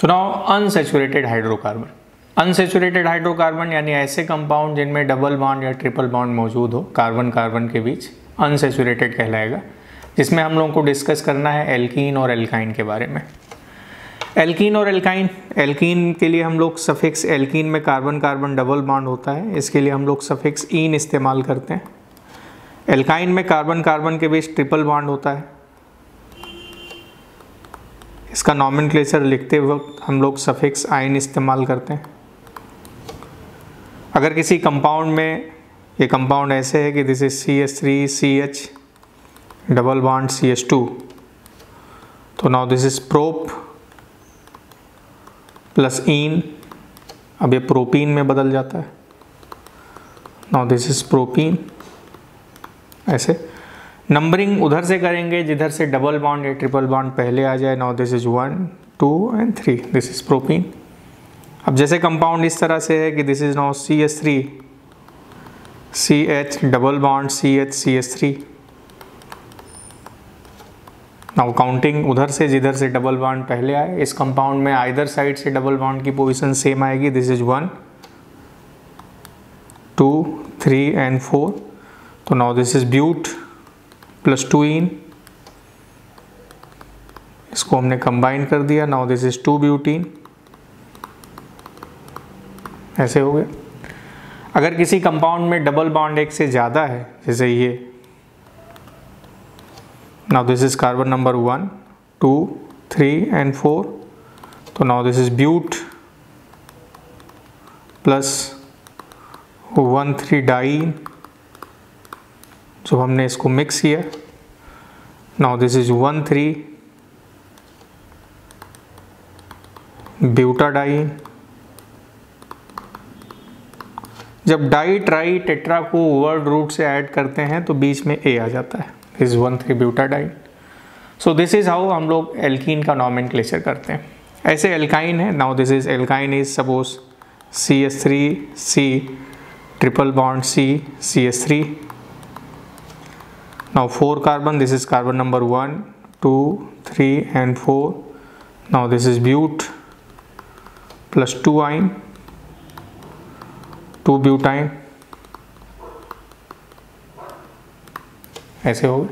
तो now unsaturated hydrocarbon. Unsaturated hydrocarbon यानी ऐसे कंपाउंड जिनमें डबल बॉन्ड या ट्रिपल बॉन्ड मौजूद हो कार्बन कार्बन के बीच, अनसैचुरेटेड कहलाएगा। जिसमें हम लोगों को डिस्कस करना है एल्कीन और एल्काइन के बारे में। एल्कीन और एल्काइन, एल्कीन के लिए हम लोग सफिक्स, एल्कीन में कार्बन कार्बन डबल बॉन्ड होता है, इसके लिए हम लोग सफिक्स ईन इस्तेमाल करते हैं। एल्काइन में कार्बन कार्बन के बीच ट्रिपल बॉन्ड होता है, इसका नॉमेनक्लेचर लिखते वक्त हम लोग सफिक्स आइन इस्तेमाल करते हैं। अगर किसी कंपाउंड में, ये कंपाउंड ऐसे है कि this is CH3CH double bond CH2, तो now this is prop plus ene, अब ये प्रोपीन में बदल जाता है। Now this is propene. ऐसे नंबरिंग उधर से करेंगे जिधर से डबल बॉन्ड या ट्रिपल बॉन्ड पहले आ जाए। Now this is 1 2 and 3, this is propene. अब जैसे कंपाउंड इस तरह से है कि this is now CH3 CH double bond CH CH3। Now counting उधर से जिधर से डबल बॉन्ड पहले आए, इस कंपाउंड में आइदर साइड से डबल बॉन्ड की पोजीशन सेम आएगी। दिस इज 1 2 3 एंड 4, तो now this is but plus 2 ene, इसको हमने कंबाइन कर दिया। Now this is 2 butene. ऐसे हो गए। अगर किसी कंपाउंड में डबल बॉन्ड एक से ज़्यादा है, जैसे ये, now this is carbon number 1 2 3 and 4, तो now this is but plus 1 3 diene, जो हमने इसको मिक्स किया। Now this is 1 3 butadiene. जब डाई ट्राई टेट्रा को वर्ड रूट से ऐड करते हैं तो बीच में ए आ जाता है, is 1 3 butadiene. So this is how हम लोग एल्कीन का नॉमेनक्लेचर करते हैं। ऐसे एल्काइन है। Now this is alkyne is suppose CH3C triple bond C CH3। Now 4 carbon, this is carbon number 1 2 3 and 4. Now this is bute plus 2 ine 2 butene। ऐसे हो गए,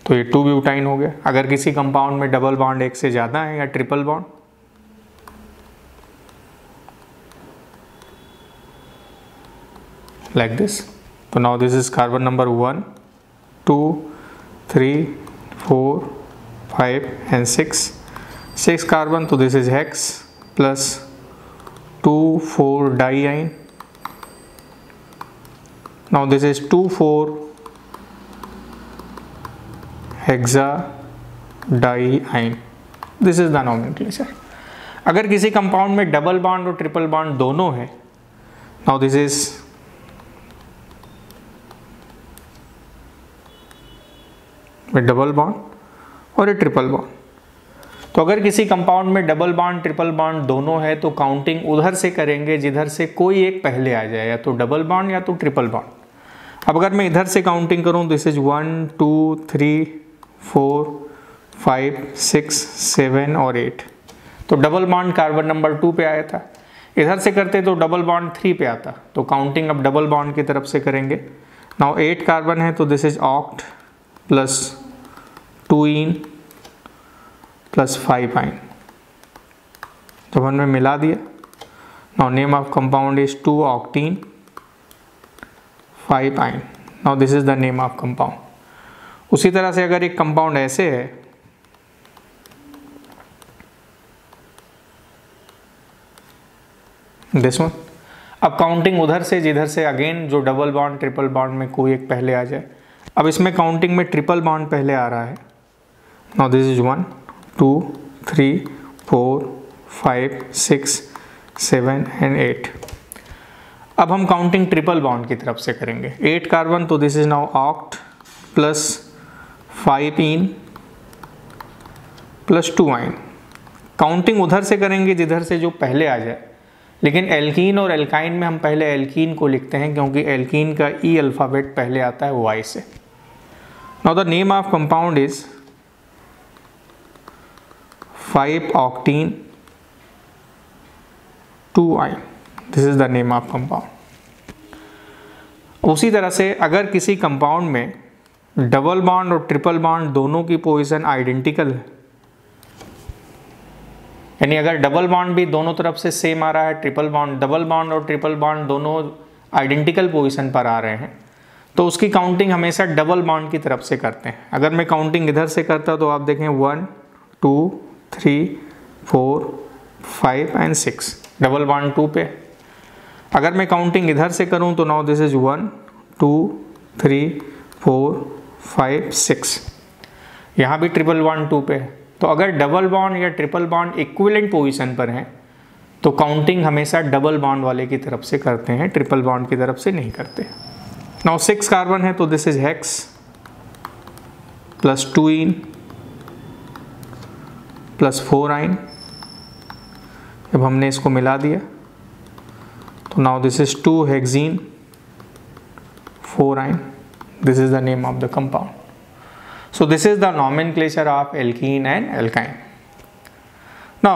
तो ये 2 ब्यूटाइन हो गया। अगर किसी कंपाउंड में डबल बॉन्ड एक से ज़्यादा है या ट्रिपल बॉन्ड, लाइक दिस, तो now this is carbon number 1 2 3 4 5 and 6 carbon, तो this is hex plus 2 4 diene. Now this is 2 4 hexa diene. This is the nomenclature. अगर किसी कंपाउंड में डबल बॉन्ड और ट्रिपल बॉन्ड दोनों है, नाउ दिस इज में double bond और ये ट्रिपल बॉन्ड। तो अगर किसी कंपाउंड में डबल बॉन्ड ट्रिपल बॉन्ड दोनों है तो काउंटिंग उधर से करेंगे जिधर से कोई एक पहले आ जाए, या तो डबल बॉन्ड या तो ट्रिपल बॉन्ड। अब अगर मैं इधर से काउंटिंग करूं, दिस इज 1 2 3 4 5 6 7 और 8, तो डबल बॉन्ड कार्बन नंबर 2 पे आया था। इधर से करते तो डबल बॉन्ड 3 पे आता, तो काउंटिंग अब डबल बॉन्ड की तरफ से करेंगे। नाउ 8 कार्बन है, तो this is oct plus 2 in plus 5 आइन, जब हमने मिला दिया। Now name of compound is 2 octene 5 आइन। Now this is the name of compound. उसी तरह से अगर एक कंपाउंड ऐसे है, दिस वन, अब काउंटिंग उधर से जिधर से अगेन जो डबल बॉन्ड ट्रिपल बॉन्ड में कोई एक पहले आ जाए। अब इसमें काउंटिंग में ट्रिपल बॉन्ड पहले आ रहा है। Now this is 1 2 3 4 5 6 7 and 8। अब हम काउंटिंग ट्रिपल बॉन्ड की तरफ से करेंगे। 8 कार्बन, तो this is now oct plus 5 in plus 2 आइन। काउंटिंग उधर से करेंगे जिधर से जो पहले आ जाए, लेकिन एल्कीन और एल्काइन में हम पहले एल्कीन को लिखते हैं क्योंकि एल्कीन का ई अल्फ़ाबेट पहले आता है वाई से। Now the name of compound is 5 octene 2 ion, this is the name of compound. उसी तरह से अगर किसी कंपाउंड में डबल बॉन्ड और ट्रिपल बॉन्ड दोनों की पोजीशन आइडेंटिकल है, यानी अगर डबल बॉन्ड भी दोनों तरफ से सेम आ रहा है, ट्रिपल बॉन्ड, डबल बॉन्ड और ट्रिपल बॉन्ड दोनों आइडेंटिकल पोजीशन पर आ रहे हैं, तो उसकी काउंटिंग हमेशा डबल बॉन्ड की तरफ से करते हैं। अगर मैं काउंटिंग इधर से करता तो आप देखें 1 2 3 4 5 एंड 6, डबल बॉन्ड 2 पे। अगर मैं काउंटिंग इधर से करूं तो नाउ दिस इज 1 2 3 4 5 6, यहाँ भी ट्रिपल बॉन्ड 2 पे है। तो अगर डबल बॉन्ड या ट्रिपल बॉन्ड इक्विवेलेंट पोजीशन पर हैं तो काउंटिंग हमेशा डबल बॉन्ड वाले की तरफ से करते हैं, ट्रिपल बॉन्ड की तरफ से नहीं करते। नाउ 6 कार्बन है तो this is hex plus 2 in plus 4 आइन। जब हमने इसको मिला दिया तो नाउ दिस इज 2 हेक्सीन 4 आइन, this is the name of the compound. So this is the nomenclature of alkene and alkyne. Now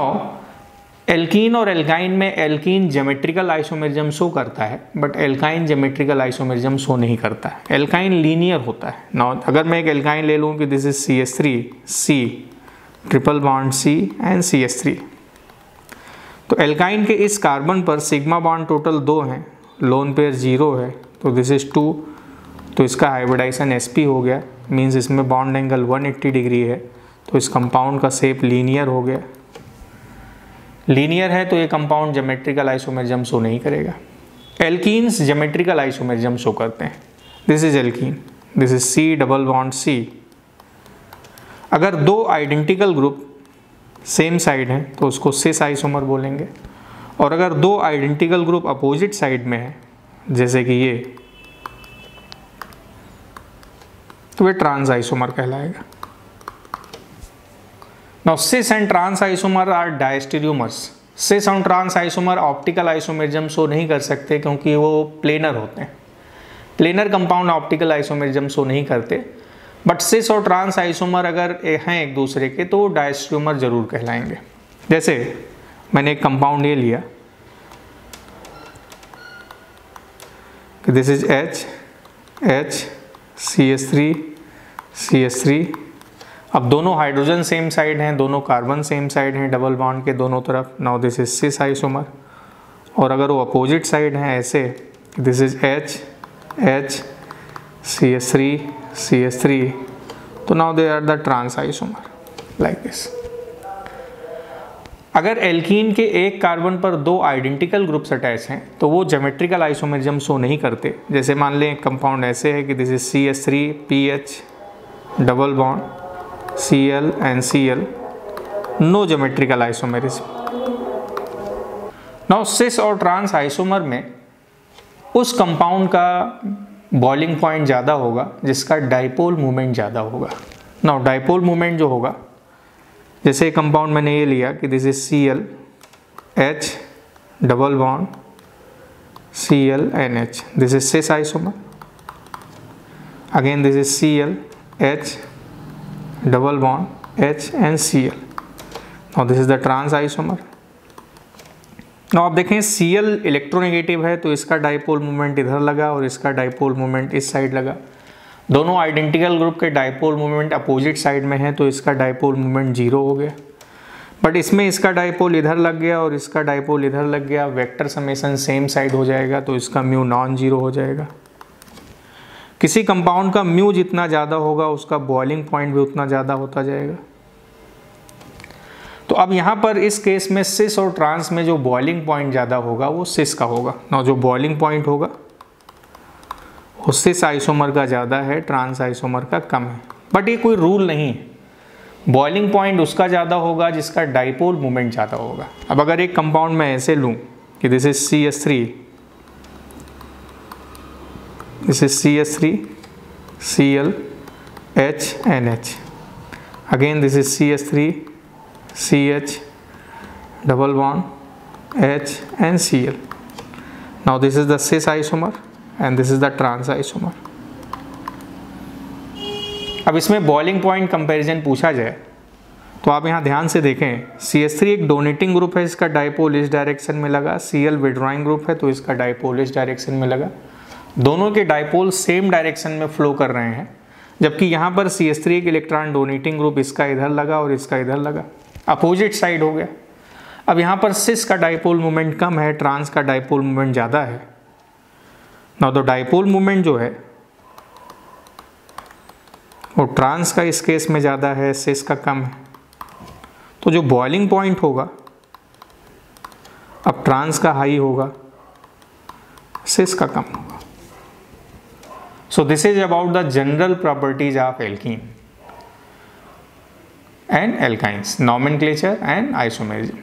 alkene और alkyne में alkene geometrical isomerism शो करता है but alkyne geometrical isomerism show नहीं करता है। alkyne linear होता है। Now अगर मैं एक alkyne ले लूँ कि this is CH3 C triple bond C and CH3, तो alkyne के इस कार्बन पर सिग्मा बॉन्ड टोटल 2 हैं, लोन पेयर 0 है, तो this is 2, तो इसका हाइब्रिडाइजेशन sp हो गया, मीन्स इसमें बॉन्ड एंगल 180 डिग्री है, तो इस कंपाउंड का शेप लीनियर हो गया। लीनियर है तो ये कंपाउंड ज्योमेट्रिकल आइसोमेरिज्म शो नहीं करेगा। एल्कीन्स ज्योमेट्रिकल आइसोमेरिज्म शो करते हैं। This is alkene, this is C double bond C। अगर 2 आइडेंटिकल ग्रुप सेम साइड हैं तो उसको सिस आइसोमर बोलेंगे, और अगर 2 आइडेंटिकल ग्रुप अपोजिट साइड में है जैसे कि ये, तो वे ट्रांस आइसोमर कहलाएगा। Now cis and trans isomer are diastereomers. Cis और trans isomer optical isomerism show नहीं कर सकते क्योंकि वो प्लेनर होते हैं। Planar compound optical isomerism show नहीं करते, बट सिस और ट्रांस आइसोमर अगर हैं एक दूसरे के तो डायस्टेरियोमर जरूर कहलाएंगे। जैसे मैंने एक कंपाउंड ये लिया कि this is H CH3 CH3। अब दोनों हाइड्रोजन सेम साइड हैं, दोनों कार्बन सेम साइड हैं डबल बॉन्ड के दोनों तरफ। Now this is cis isomer. और अगर वो अपोजिट साइड हैं ऐसे, this is H CH3 CH3, तो now they are the trans isomer like this. अगर एल्कीन के एक कार्बन पर 2 आइडेंटिकल ग्रुप्स अटैच हैं तो वो ज्योमेट्रिकल आइसोमेरिज्म शो नहीं करते। जैसे मान लें कंपाउंड ऐसे है कि this is CH3 PH double bond Cl and Cl, no geometrical isomerism. Now cis और ट्रांस आइसोमर में उस कंपाउंड का बॉइलिंग पॉइंट ज़्यादा होगा जिसका डाइपोल मूवमेंट ज़्यादा होगा। नाउ डाइपोल मूवमेंट जो होगा, जैसे कंपाउंड मैंने ये लिया कि this is Cl H double bond Cl NH, this is cis isomer. Again this is Cl H double bond H and Cl। Now this is the trans isomer. Now आप देखें Cl electronegative है तो इसका dipole movement इधर लगा और इसका dipole movement इस साइड लगा। दोनों आइडेंटिकल ग्रुप के डाइपोल मूवमेंट अपोजिट साइड में है तो इसका डाइपोल मूवमेंट 0 हो गया। बट इसमें इसका डाइपोल इधर लग गया और इसका डाइपोल इधर लग गया, वेक्टर समेशन सेम साइड हो जाएगा तो इसका म्यू नॉन जीरो हो जाएगा। किसी कंपाउंड का म्यू जितना ज़्यादा होगा उसका बॉइलिंग पॉइंट भी उतना ज़्यादा होता जाएगा। तो अब यहाँ पर इस केस में सिस और ट्रांस में जो बॉइलिंग पॉइंट ज़्यादा होगा वो सिस का होगा। ना जो बॉइलिंग पॉइंट होगा वो सिस आइसोमर का ज़्यादा है, ट्रांस आइसोमर का कम है। बट ये कोई रूल नहीं है, बॉइलिंग पॉइंट उसका ज़्यादा होगा जिसका डाइपोल मूवमेंट ज़्यादा होगा। अब अगर एक कंपाउंड में ऐसे लूँ कि this is CH3, this is CH3 Cl H NH, again this is CH3 CH double bond H and Cl। now this is the cis isomer and this is the trans isomer। अब इसमें boiling point comparison पूछा जाए तो आप यहाँ ध्यान से देखें, CH3 एक डोनेटिंग ग्रुप है, इसका डाइपोल इस डायरेक्शन में लगा, Cl विड्रॉइंग ग्रुप है तो इसका डाइपोल इस डायरेक्शन में लगा। दोनों के डाइपोल सेम डायरेक्शन में फ्लो कर रहे हैं, जबकि यहाँ पर CH3 एक इलेक्ट्रॉन डोनेटिंग ग्रुप इसका इधर लगा और इसका इधर लगा, अपोजिट साइड हो गया। अब यहाँ पर सिस का डाइपोल मोमेंट कम है, ट्रांस का डाइपोल मोमेंट ज़्यादा है। ना तो डाइपोल मोमेंट जो है वो ट्रांस का इस केस में ज़्यादा है, सिस का कम है। तो जो बॉइलिंग पॉइंट होगा अब ट्रांस का हाई होगा, सिस का कम होगा। सो this is about the general properties of alkene and alkynes, nomenclature and isomerism.